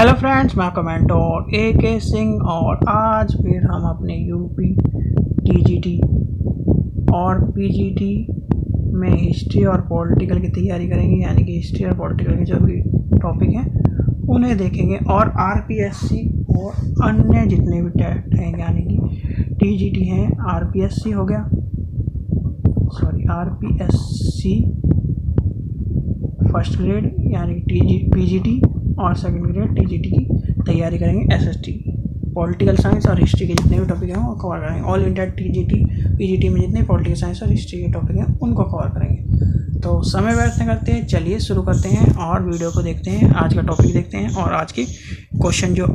Hello friends, मैं आपका mentor AK Singh और आज फिर हम अपने यूपी TGT और PGT में हिस्ट्री और पॉलिटिकल की तैयारी करेंगे। यानी कि हिस्ट्री और पॉलिटिकल के जो भी टॉपिक हैं उन्हें देखेंगे और RPSC और अन्य जितने भी टेस्ट हैं यानी कि TGT हैं, RPSC हो गया, RPSC फर्स्ट ग्रेड यानी कि PGT और सेकंड ग्रेड TGT की तैयारी करेंगे। SST पॉलिटिकल साइंस और हिस्ट्री के जितने भी टॉपिक हैं वो कवर करेंगे। ऑल इंडिया TGT PGT में जितने पॉलिटिकल साइंस और हिस्ट्री के टॉपिक हैं उनको कवर करेंगे। तो समय व्यर्थ न करते हैं, चलिए शुरू करते हैं और वीडियो को देखते हैं। आज का टॉपिक देखते हैं और आज की क्वेश्चन जो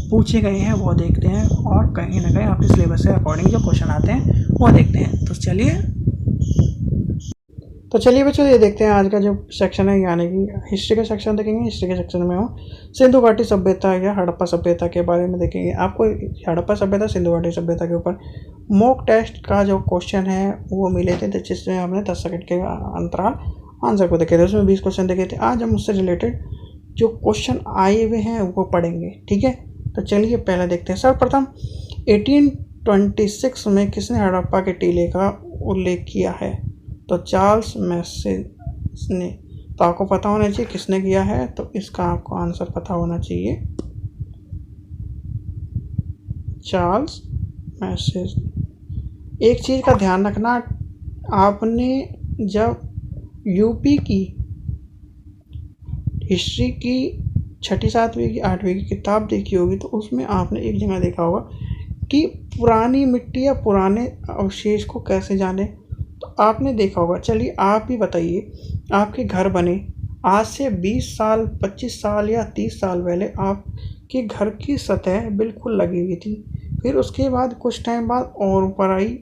पूछे गए हैं वो देखते हैं और कहीं ना कहीं आपके सिलेबस के अकॉर्डिंग जो क्वेश्चन आते हैं वो देखते हैं। तो चलिए बच्चों, ये देखते हैं आज का जो सेक्शन है यानी कि हिस्ट्री का सेक्शन देखेंगे। हिस्ट्री के सेक्शन में हम सिंधु घाटी सभ्यता या हड़प्पा सभ्यता के बारे में देखेंगे। आपको हड़प्पा सभ्यता सिंधु घाटी सभ्यता के ऊपर मॉक टेस्ट का जो क्वेश्चन है वो मिले थे, जिसमें हमने 10 सेकंड के अंतराल आंसर को देखे थे। उसमें 20 क्वेश्चन देखे थे। आज हम उससे रिलेटेड जो क्वेश्चन आए हुए हैं वो पढ़ेंगे, ठीक है। तो चलिए पहले देखते हैं। सर्वप्रथम 1826 में किसने हड़प्पा के टीले का उल्लेख किया है? तो चार्ल्स मैसेज ने। तो आपको पता होना चाहिए किसने किया है, तो इसका आपको आंसर पता होना चाहिए, चार्ल्स मैसेज। एक चीज़ का ध्यान रखना, आपने जब यूपी की हिस्ट्री की 6वीं 7वीं की 8वीं की किताब देखी होगी तो उसमें आपने एक जगह देखा होगा कि पुरानी मिट्टी या पुराने अवशेष को कैसे जाने, तो आपने देखा होगा। चलिए आप भी बताइए, आपके घर बने आज से 20 साल 25 साल या 30 साल पहले आपके घर की सतह बिल्कुल लगी हुई थी, फिर उसके बाद कुछ टाइम बाद और ऊपर आई,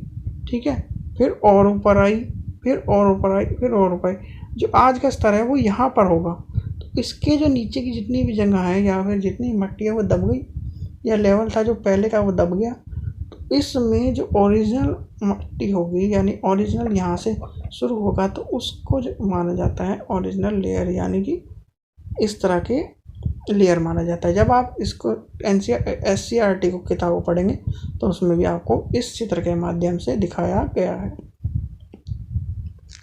ठीक है, फिर और ऊपर आई, फिर और ऊपर आई, फिर और ऊपर आई। जो आज का स्तर है वो यहाँ पर होगा, तो इसके जो नीचे की जितनी भी जगह है या फिर जितनी मिट्टी है वो दब गई या लेवल था जो पहले का वो दब गया। इसमें जो ओरिजिनल मिट्टी होगी यानी ओरिजिनल यहाँ से शुरू होगा तो उसको जो माना जाता है ओरिजिनल लेयर, यानी कि इस तरह के लेयर माना जाता है। जब आप इसको SCERT को किताबों पढ़ेंगे तो उसमें भी आपको इस चित्र के माध्यम से दिखाया गया है।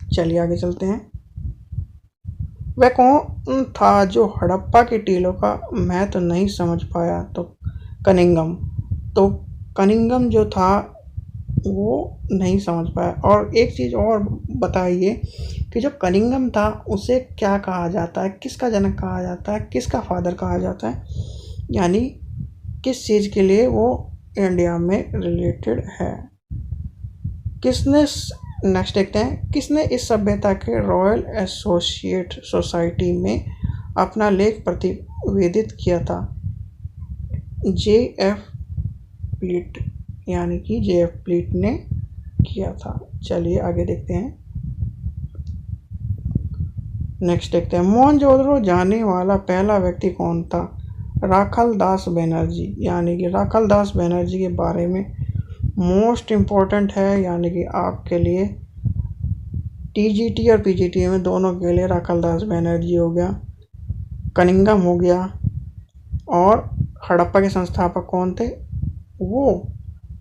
चलिए आगे चलते हैं। वह कौन था जो हड़प्पा के टीलों का महत्व नहीं समझ पाया? तो कनिंघम। तो कनिंघम जो था वो नहीं समझ पाया। और एक चीज़ और बताइए कि जो कनिंघम था उसे क्या कहा जाता है, किसका जनक कहा जाता है, किसका फादर कहा जाता है, यानी किस चीज़ के लिए वो इंडिया में रिलेटेड है। किसने, नेक्स्ट देखते हैं, किसने इस सभ्यता के रॉयल एसोसिएट सोसाइटी में अपना लेख प्रतिवेदित किया था? JF प्लीट, यानी कि JF प्लीट ने किया था। चलिए आगे देखते हैं। नेक्स्ट देखते हैं, मोहनजोदड़ो जाने वाला पहला व्यक्ति कौन था? राखाल दास बनर्जी, यानी कि राखाल दास बनर्जी के बारे में मोस्ट इम्पोर्टेंट है, यानी कि आपके लिए TGT और PGT में दोनों के लिए राखाल दास बनर्जी हो गया, कनिंघम हो गया, और हड़प्पा के संस्थापक कौन थे वो,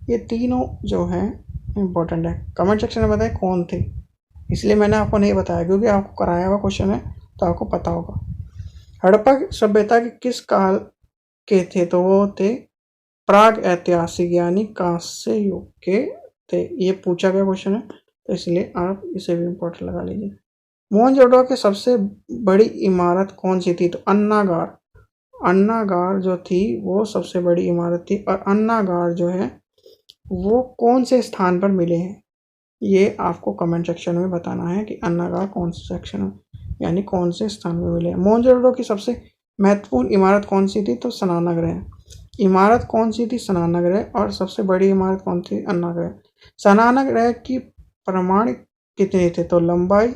ये तीनों जो हैं इम्पोर्टेंट है। कमेंट सेक्शन में बताएं कौन थे, इसलिए मैंने आपको नहीं बताया क्योंकि आपको कराया हुआ क्वेश्चन है तो आपको पता होगा। हड़प्पा सभ्यता के किस काल के थे? तो वो थे प्राग ऐतिहासिक यानी कांस्य युग के थे। ये पूछा गया क्वेश्चन है तो इसलिए आप इसे भी इम्पोर्टेंट लगा लीजिए। मोहनजोदड़ो की सबसे बड़ी इमारत कौन सी थी? तो अन्नागार। अन्नागार जो थी वो सबसे बड़ी इमारत थी। और अन्नागार जो है वो कौन से स्थान पर मिले हैं, ये आपको कमेंट सेक्शन में बताना है कि अन्नागार कौन से सेक्शन में यानी कौन से स्थान में मिले हैं। मोहनजोदड़ो की सबसे महत्वपूर्ण इमारत कौन सी थी? तो स्नानागृह। इमारत कौन सी थी? स्नानागृह। और सबसे बड़ी इमारत कौन थी? अन्नागृह। स्नानागृह की प्रमाण कितने थे? तो लंबाई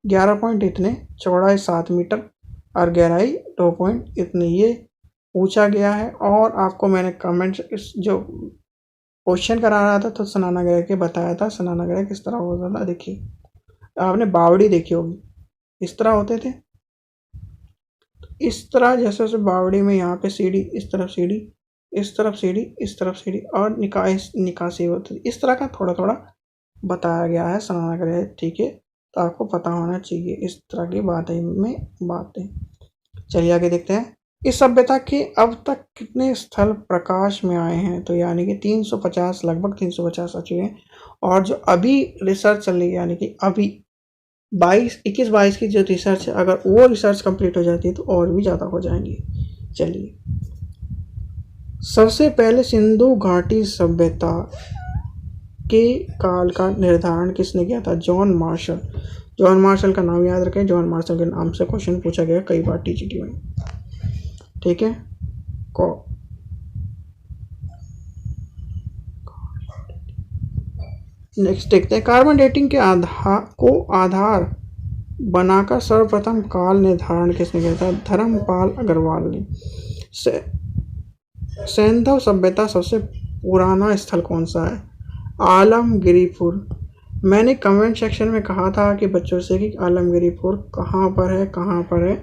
11 पॉइंट इतने, चौड़ाई 7 मीटर और गहराई 2 पॉइंट इतनी, ये पूछा गया है। और आपको मैंने कमेंट जो क्वेश्चन करा रहा था तो स्नानागृह के बताया था स्नानागृह किस तरह होता था। देखिए आपने बावड़ी देखी होगी, इस तरह होते थे। इस तरह जैसे जैसे बावड़ी में यहाँ पे सीढ़ी, इस तरफ सीढ़ी, इस तरफ सीढ़ी, इस तरफ सीढ़ी और निकासी होती है। इस तरह का थोड़ा थोड़ा बताया गया है स्नानागृह, ठीक है, तो आपको पता होना चाहिए इस तरह की बातें। चलिए आगे देखते हैं। इस सभ्यता के अब तक कितने स्थल प्रकाश में आए हैं, तो यानी कि 350, लगभग 350 आ चुके हैं। और जो अभी रिसर्च चल रही है, यानी कि अभी 21-22 की जो रिसर्च है, अगर वो रिसर्च कंप्लीट हो जाती है तो और भी ज़्यादा हो जाएंगी। चलिए, सबसे पहले सिंधु घाटी सभ्यता के काल का निर्धारण किसने किया था? John Marshall. जॉन मार्शल का नाम याद रखें, जॉन मार्शल के नाम से क्वेश्चन पूछा गया कई बार टीजीटी में, ठीक है। नेक्स्ट देखते हैं, कार्बन डेटिंग के आधार बनाकर सर्वप्रथम काल निर्धारण किसने किया था? धर्मपाल अग्रवाल ने। सैंधव सभ्यता सबसे पुराना स्थल कौन सा है? आलमगिरीपुर। मैंने कमेंट सेक्शन में कहा था कि बच्चों से कि आलमगिरीपुर कहाँ पर है,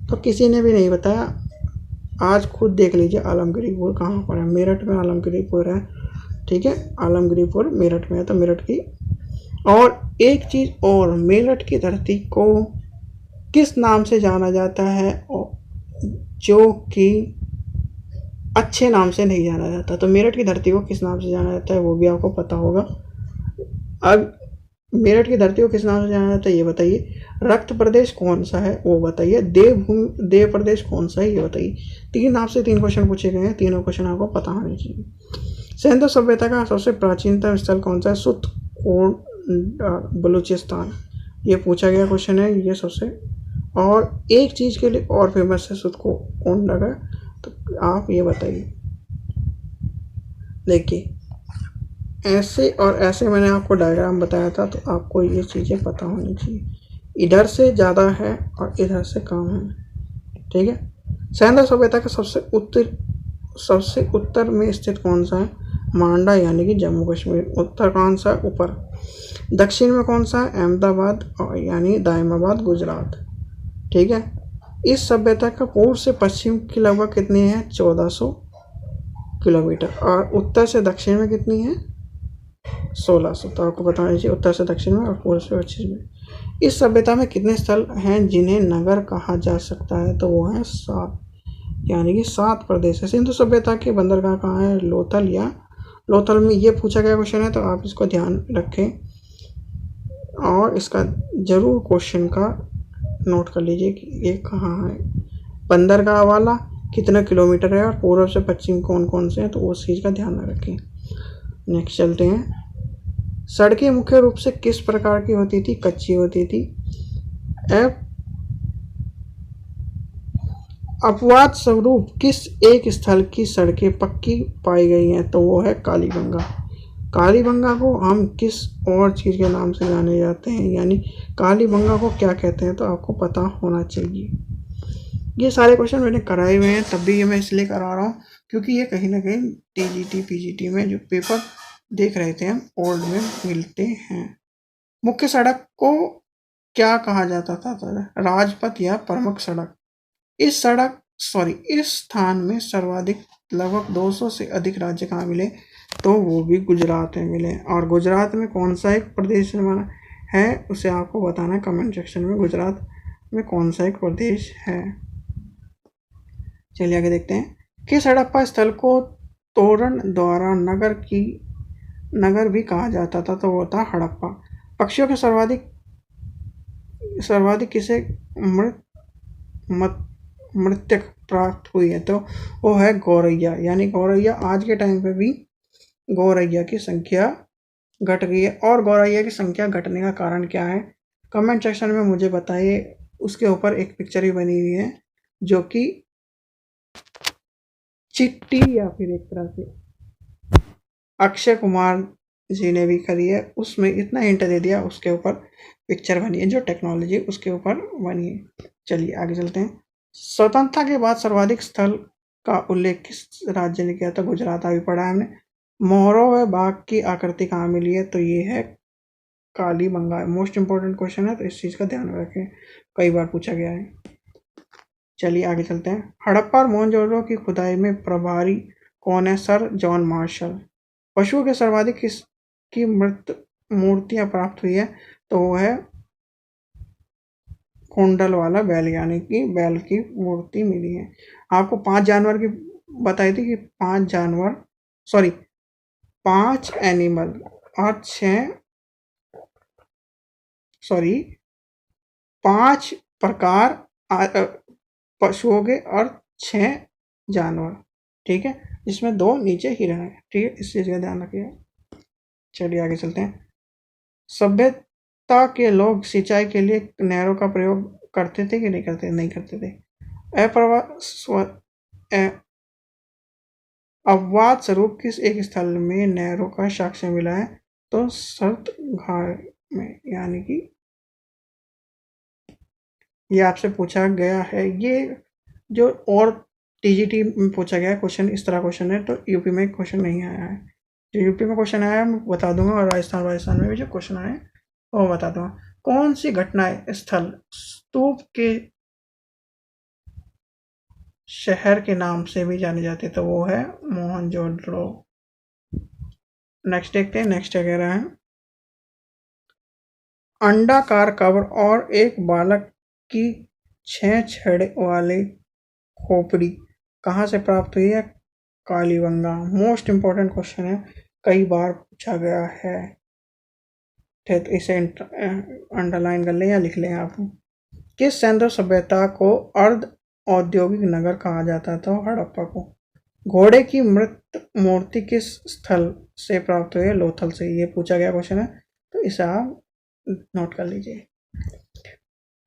तो किसी ने भी नहीं बताया। आज खुद देख लीजिए आलमगिरीपुर कहाँ पर है। मेरठ में आलमगिरीपुर है, ठीक है, आलमगिरीपुर मेरठ में है। तो मेरठ की, और एक चीज़ और, मेरठ की धरती को किस नाम से जाना जाता है जो कि अच्छे नाम से नहीं जाना जाता? तो मेरठ की धरती को किस नाम से जाना जाता है वो भी आपको पता होगा। अब मेरठ की धरती को किस नाम से जाना जाता है ये बताइए। रक्त प्रदेश कौन सा है वो बताइए। देव प्रदेश कौन सा है ये बताइए। 3 आपसे 3 क्वेश्चन पूछे गए हैं, तीनों क्वेश्चन आपको पता होने चाहिए। सिंधु सभ्यता का सबसे प्राचीनतम स्थल कौन सा है? सुतकोट, बलूचिस्तान। ये पूछा गया क्वेश्चन है ये सबसे। और एक चीज़ के लिए और फेमस है सुतकोट नगर, तो आप ये बताइए। देखिए, ऐसे और ऐसे मैंने आपको डायग्राम बताया था, तो आपको ये चीज़ें पता होनी चाहिए। इधर से ज़्यादा है और इधर से कम है, ठीक है। सिंधु सभ्यता का सबसे उत्तर में स्थित कौन सा है? मांडा, यानी कि जम्मू कश्मीर। उत्तर कौन सा? ऊपर। दक्षिण में कौन सा है? अहमदाबाद, यानी दायमाबाद, गुजरात, ठीक है। इस सभ्यता का पूर्व से पश्चिम की लगभग कितनी है? 1400 किलोमीटर। और उत्तर से दक्षिण में कितनी है? 1600। तो आपको बताना चाहिए उत्तर से दक्षिण में और पूर्व से पश्चिम में। इस सभ्यता में कितने स्थल हैं जिन्हें नगर कहा जा सकता है? तो वो है 7, यानी कि 7 प्रदेश है। सिंधु सभ्यता के बंदरगाह कहाँ है? लोथल या लोथल में। ये पूछा गया क्वेश्चन है, तो आप इसको ध्यान रखें और इसका जरूर क्वेश्चन का नोट कर लीजिए कि ये कहाँ है। बंदरगाह वाला कितना किलोमीटर है और पूर्व से पश्चिम कौन कौन से हैं, तो उस चीज़ का ध्यान रखें। नेक्स्ट चलते हैं। सड़कें मुख्य रूप से किस प्रकार की होती थी? कच्ची होती थी। अपवाद स्वरूप किस एक स्थल की सड़कें पक्की पाई गई हैं? तो वो है कालीबंगा। कालीबंगा को हम किस और चीज़ के नाम से जाने जाते हैं, यानी कालीबंगा को क्या कहते हैं, तो आपको पता होना चाहिए। ये सारे क्वेश्चन मैंने कराए हुए हैं, तब भी ये मैं इसलिए करा रहा हूँ क्योंकि ये कहीं ना कहीं टीजीटी पीजीटी में जो पेपर देख रहे थे हम ओल्ड में मिलते हैं। मुख्य सड़क को क्या कहा जाता था? राजपथ या प्रमुख सड़क। इस स्थान में सर्वाधिक लगभग 200 से अधिक राज्य कहाँ मिले? तो वो भी गुजरात में मिले। और गुजरात में कौन सा एक प्रदेश है उसे आपको बताना है कमेंट सेक्शन में। गुजरात में कौन सा एक प्रदेश है? चलिए आगे देखते हैं। किस हड़प्पा स्थल को तोरण द्वारा नगर भी कहा जाता था? तो वो था हड़प्पा। पक्षियों के सर्वाधिक किसे मृत्यक प्राप्त हुई है? तो वो है गौरैया, यानी गौरैया आज के टाइम पे भी गौरैया की संख्या घट गई है। और गौरैया की संख्या घटने का कारण क्या है कमेंट सेक्शन में मुझे बताइए। उसके ऊपर एक पिक्चर भी बनी हुई है जो कि चिट्टी या फिर एक तरह से अक्षय कुमार जी ने भी करी है। उसमें इतना हिंट दे दिया, उसके ऊपर पिक्चर बनी है जो टेक्नोलॉजी उसके ऊपर बनी है। चलिए आगे चलते हैं। स्वतंत्रता के बाद सर्वाधिक स्थल का उल्लेख किस राज्य ने किया था? गुजरात। अभी पढ़ा है हमने। मोहरों व बाघ की आकृति कहाँ मिली है? तो ये है कालीबंगा। मोस्ट इंपोर्टेंट क्वेश्चन है, तो इस चीज़ का ध्यान रखें, कई बार पूछा गया है। चलिए आगे चलते हैं। हड़प्पा और मोहनजोदड़ो की खुदाई में प्रभारी कौन है? Sir John Marshall. पशुओं के सर्वाधिक किसकी मृत मूर्तियां प्राप्त हुई है? तो वो है कुंडल वाला बैल, यानी कि बैल की मूर्ति मिली है। आपको 5 जानवर की बताई थी कि 5 जानवर, सॉरी 5 एनिमल और 5 प्रकार पशुओं के और 6 जानवर, ठीक है, जिसमें 2 नीचे हिरण है, ठीक है, इस चीज का ध्यान रखिएगा। चलिए आगे चलते हैं। सभ्यता के लोग सिंचाई के लिए नहरों का प्रयोग करते थे कि नहीं करते? नहीं करते थे। अपवाद स्वरूप किस एक स्थल में नहरों का साक्ष्य मिला है? तो सर्तघार में, यानी कि ये आपसे पूछा गया है। ये जो और टीजीटी में पूछा गया क्वेश्चन, इस तरह क्वेश्चन है, तो यूपी में क्वेश्चन नहीं आया है। जो यूपी में क्वेश्चन आया मैं बता दूंगा, और राजस्थान में भी जो क्वेश्चन आए वो बता दूंगा। कौन सी घटना स्थल स्तूप के शहर के नाम से भी जाने जाते? तो वो है मोहनजोदड़ो। नेक्स्ट देखते हैं। नेक्स्ट क्या कह रहा है? अंडाकार कब्र और एक बालक की 6 छड़ वाली खोपड़ी कहाँ से प्राप्त हुई है? कालीबंगा। मोस्ट इंपॉर्टेंट क्वेश्चन है, कई बार पूछा गया है, ठीक, इसे अंडरलाइन कर लें या लिख लें आप। किस सैंधव सभ्यता को अर्ध औद्योगिक नगर कहा जाता था? हड़प्पा को। घोड़े की मृत मूर्ति किस स्थल से प्राप्त हुई है? लोथल से। ये पूछा गया क्वेश्चन है, तो इसे आप नोट कर लीजिए।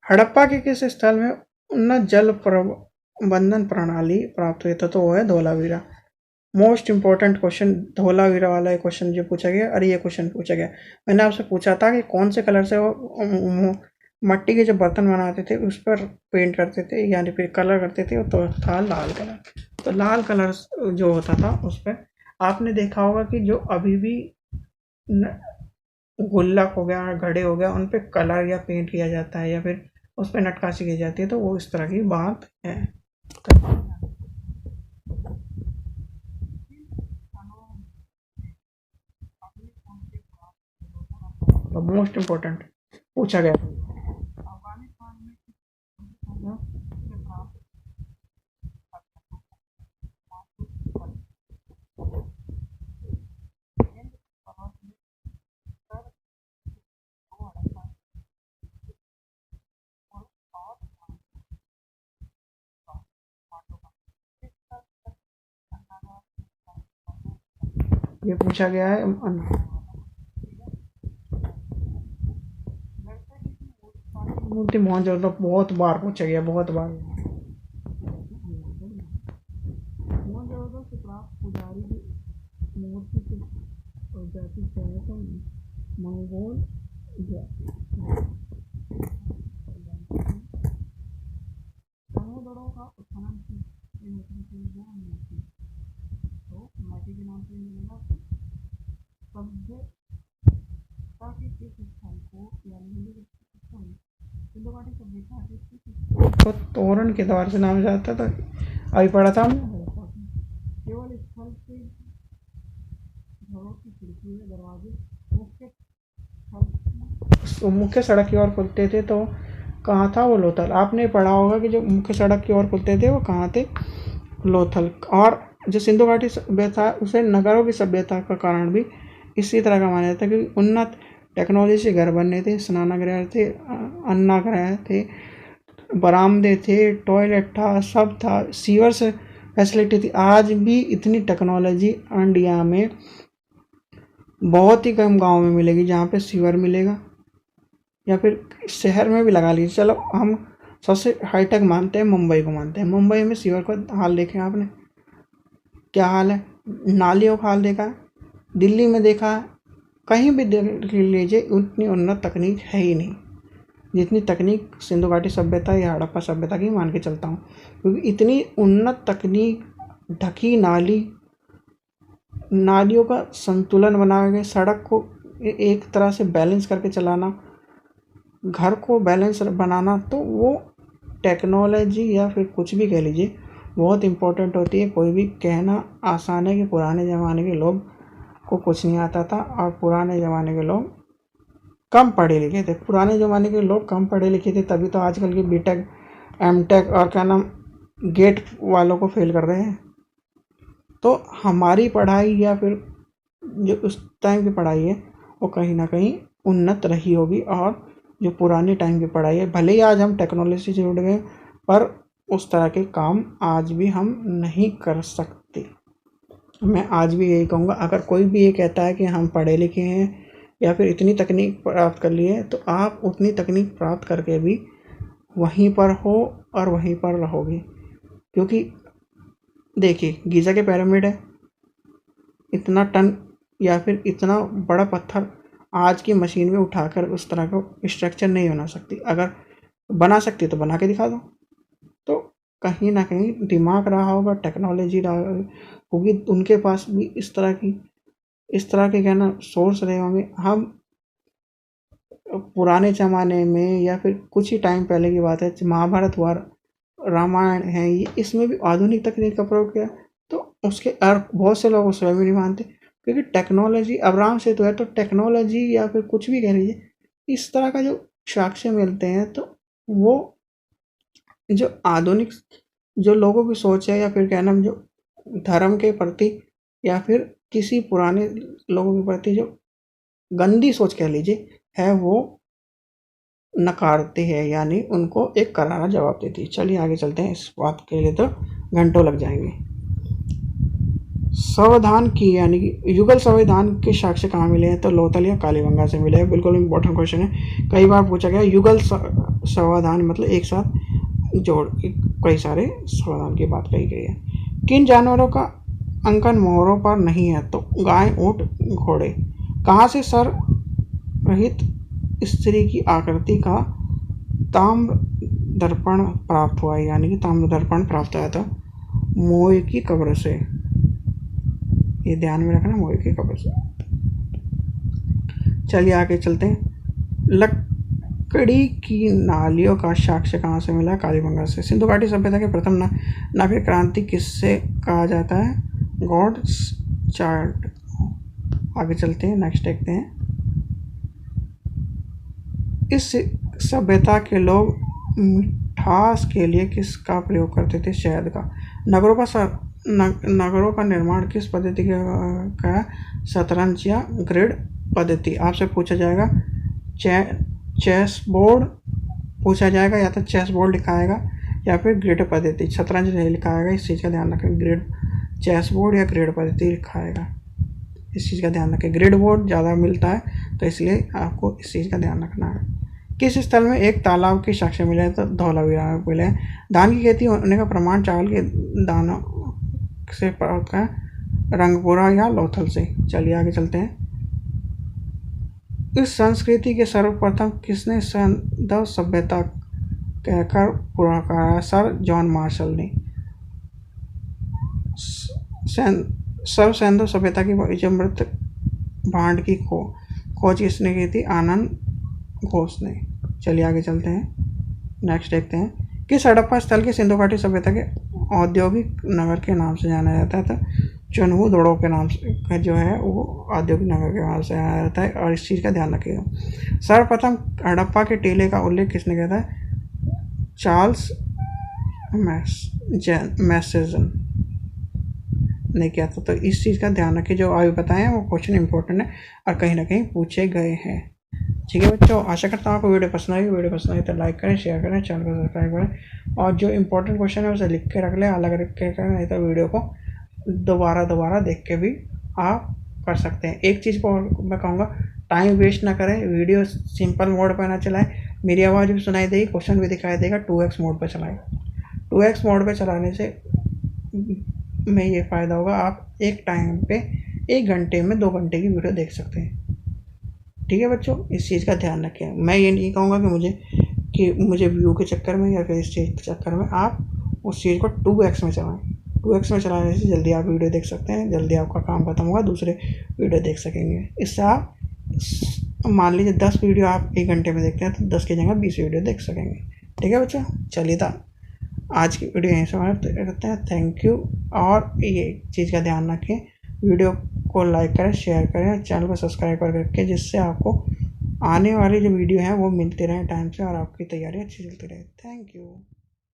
हड़प्पा के किस स्थल में उन्नत जल प्रबंधन प्रणाली प्राप्त हुई था? तो वो है Dholavira. Most important question Dholavira वाला क्वेश्चन जो पूछा गया, अरे ये क्वेश्चन पूछा गया, मैंने आपसे पूछा था कि कौन से कलर से वो मट्टी के जो बर्तन बनाते थे उस पर पेंट करते थे, यानी फिर कलर करते थे, तो था लाल कलर। तो लाल कलर जो होता था उस पर आपने देखा होगा कि जो अभी भी गुल्लक हो गया, घड़े हो गया, उन पे कलर या पेंट किया जाता है, या फिर उस पर नक्काशी की जाती है, तो वो इस तरह की बात है। तो मोस्ट इम्पोर्टेंट पूछा गया। ये पूछा गया है मूर्ति मोहनजोदड़ो, बहुत बार पूछा गया, बहुत बार। मोहनजोदड़ो से प्राप्त पुजारी की मूर्ति की जाति क्या है? तो मंगोल जाति। मोहनजोदड़ो का उत्खनन तो माटी के नाम से मिलेगा। सभ्यता के किस स्थल को, यानी सिंधु घाटी सभ्यता के किस तोरण के द्वार से नाम जाता था? अभी पढ़ा था हमने। केवल स्थल से घरों की खिड़की या दरवाजे मुख्य सड़क की ओर खुलते थे, तो कहाँ था? वो लोथल। आपने पढ़ा होगा कि जो मुख्य सड़क की ओर खुलते थे वो कहाँ थे? लोथल। और जो सिंधु घाटी सभ्यता उसे नगरों की सभ्यता का कारण भी इसी तरह का माना जाता है, क्योंकि उन्नत टेक्नोलॉजी से घर बनने थे, स्नानागृह थे, अन्नागृह थे, बरामदे थे, टॉयलेट था, सब था, सीवर्स फैसिलिटी थी। आज भी इतनी टेक्नोलॉजी इंडिया में बहुत ही कम गांव में मिलेगी जहाँ पे सीवर मिलेगा, या फिर शहर में भी लगा लीजिए। चलो हम सबसे हाईटेक मानते हैं, मुंबई को मानते हैं। मुंबई में सीवर का हाल देखें आपने, क्या हाल है? नालियों का हाल देखा है? दिल्ली में देखा है? कहीं भी देख लीजिए, उतनी उन्नत तकनीक है ही नहीं जितनी तकनीक सिंधु घाटी सभ्यता या हड़प्पा सभ्यता की मान के चलता हूँ। क्योंकि इतनी उन्नत तकनीक, ढकी नालियों का संतुलन बना के, सड़क को एक तरह से बैलेंस करके चलाना, घर को बैलेंस बनाना, तो वो टेक्नोलॉजी या फिर कुछ भी कह लीजिए बहुत इम्पोर्टेंट होती है। कोई भी कहना आसान है कि पुराने ज़माने के लोग को कुछ नहीं आता था और पुराने ज़माने के लोग कम पढ़े लिखे थे। पुराने ज़माने के लोग कम पढ़े लिखे थे, तभी तो आजकल के बीटेक एमटेक और क्या नाम गेट वालों को फेल कर रहे हैं। तो हमारी पढ़ाई या फिर जो उस टाइम की पढ़ाई है वो कहीं ना कहीं उन्नत रही होगी, और जो पुराने टाइम की पढ़ाई है, भले ही आज हम टेक्नोलॉजी से जुड़ गए पर उस तरह के काम आज भी हम नहीं कर सकते। मैं आज भी यही कहूँगा, अगर कोई भी ये कहता है कि हम पढ़े लिखे हैं या फिर इतनी तकनीक प्राप्त कर ली है, तो आप उतनी तकनीक प्राप्त करके भी वहीं पर हो और वहीं पर रहोगे। क्योंकि देखिए गीज़ा के पिरामिड है, इतना टन या फिर इतना बड़ा पत्थर आज की मशीन में उठाकर उस तरह का स्ट्रक्चर नहीं बना सकती। अगर बना सकती तो बना के दिखा दो। तो कहीं ना कहीं दिमाग रहा होगा, टेक्नोलॉजी रहा होगी, उनके पास भी इस तरह के कहना सोर्स रहे होंगे। हम पुराने ज़माने में या फिर कुछ ही टाइम पहले की बात है, महाभारत हुआ, रामायण है, ये इसमें भी आधुनिक तकनीक का प्रयोग किया, तो उसके अर्थ बहुत से लोग उसमें भी नहीं मानते। क्योंकि टेक्नोलॉजी अब्राहम से तो है, तो टेक्नोलॉजी या फिर कुछ भी कह लीजिए, इस तरह का जो साक्ष्य मिलते हैं, तो वो जो आधुनिक जो लोगों की सोच है या फिर कहना जो धर्म के प्रति या फिर किसी पुराने लोगों के प्रति जो गंदी सोच कह लीजिए है, वो नकारते हैं, यानी उनको एक करारा जवाब देती है। चलिए आगे चलते हैं, इस बात के लिए तो घंटों लग जाएंगे। संविधान की यानी कि युगल संविधान के साक्ष्य कहाँ मिले हैं, तो लोथल या कालीबंगा से मिले हैं। बिल्कुल इम्पोर्टेंट क्वेश्चन है, कई बार पूछा गया। युगल संविधान मतलब एक साथ जोड़ कई सारे संविधान की बात कही गई है। किन जानवरों का अंकन मोहरों पर नहीं है, तो गाय, ऊंट, घोड़े। कहाँ से सर रहित स्त्री की आकृति का ताम्र दर्पण प्राप्त हुआ है, यानी कि ताम्र दर्पण प्राप्त आया था मोए की कब्र से। ये ध्यान में रखना, मोए की कब्र से। चलिए आगे चलते हैं। लकड़ी की नालियों का साक्ष्य कहाँ से मिला, कालीबंगा से। सिंधु घाटी सभ्यता के प्रथम नागरिक क्रांति किससे कहा जाता है, गॉड्स चार्ट। आगे चलते हैं, नेक्स्ट देखते हैं। इस सभ्यता के लोग मिठास के लिए किसका प्रयोग करते थे, शहद का। नगरों का निर्माण किस पद्धति का, शतरंज या ग्रिड पद्धति। आपसे पूछा जाएगा चेस बोर्ड पूछा जाएगा, या तो चेस बोर्ड लिखाएगा या फिर ग्रिड पद्धति। शतरंज नहीं लिखाएगा, इस चीज़ का ध्यान रखें। ग्रिड चेस बोर्ड या ग्रिड पद्धति लिखाएगा, इस चीज़ का ध्यान रखें। ग्रिड बोर्ड ज़्यादा मिलता है, तो इसलिए आपको इस चीज़ का ध्यान रखना है। किस स्थल में एक तालाब के साक्ष्य मिले, तो धौलावीरा में मिले। धान की खेती होने का प्रमाण चावल के दानों से प्राप्त है, रंगपुरा या लोथल से। चलिए आगे चलते हैं। इस संस्कृति के सर्वप्रथम किसने सैंधव सभ्यता कहकर पुकारा, सर जॉन मार्शल ने। सैंधव सभ्यता की जो मृत भांड की खोज किसने की थी, आनंद घोष ने। चलिए आगे चलते हैं, नेक्स्ट देखते हैं। किस हड़प्पा स्थल के सिंधु घाटी सभ्यता के औद्योगिक नगर के नाम से जाना जाता है, तो चुनहु दड़ों के नाम से जो है वो औद्योगिक नगर के नाम से जाना जाता है, और इस चीज़ का ध्यान रखिएगा। सर्वप्रथम हड़प्पा के टीले का उल्लेख किसने किया था, चार्ल्स मैसेजन ने किया था। तो इस चीज़ का ध्यान रखिए, जो अभी बताए हैं वो क्वेश्चन इंपॉर्टेंट है और कहीं ना कहीं पूछे गए हैं। ठीक है बच्चों, आशा करता हूँ आपको वीडियो पसंद आई तो लाइक करें, शेयर करें, चैनल को सब्सक्राइब करें, और जो इंपॉर्टेंट क्वेश्चन है उसे लिख के रख लें, अलग रख के करें, नहीं तो वीडियो को दोबारा देख के भी आप कर सकते हैं। एक चीज़ को मैं कहूँगा, टाइम वेस्ट ना करें, वीडियो सिंपल मोड पर ना चलाएं। मेरी आवाज़ भी सुनाई देगी, क्वेश्चन भी दिखाई देगा, 2x मोड पर चलाएं। 2x मोड पर चलाने से में ये फ़ायदा होगा, आप एक टाइम पे 1 घंटे में 2 घंटे की वीडियो देख सकते हैं। ठीक है बच्चों, इस चीज़ का ध्यान रखें। मैं ये नहीं कहूँगा कि मुझे व्यू के चक्कर में या फिर इस चीज़ के चक्कर में आप उस चीज़ को 2x में चलाएं। 2x में चलाने से जल्दी आप वीडियो देख सकते हैं, जल्दी आपका काम खत्म होगा, दूसरे वीडियो देख सकेंगे। इससे आप मान लीजिए 10 वीडियो आप 1 घंटे में देखते हैं, तो 10 की जगह 20 वीडियो देख सकेंगे। ठीक है बच्चों, चलिए था आज की वीडियो यहीं समाप्त करते हैं। Thank you. और ये चीज़ का ध्यान रखें, वीडियो को लाइक करें, शेयर करें, चैनल को सब्सक्राइब कर रखें, जिससे आपको आने वाली जो वीडियो है वो मिलती रहे टाइम से और आपकी तैयारी अच्छी चलती रहे। Thank you.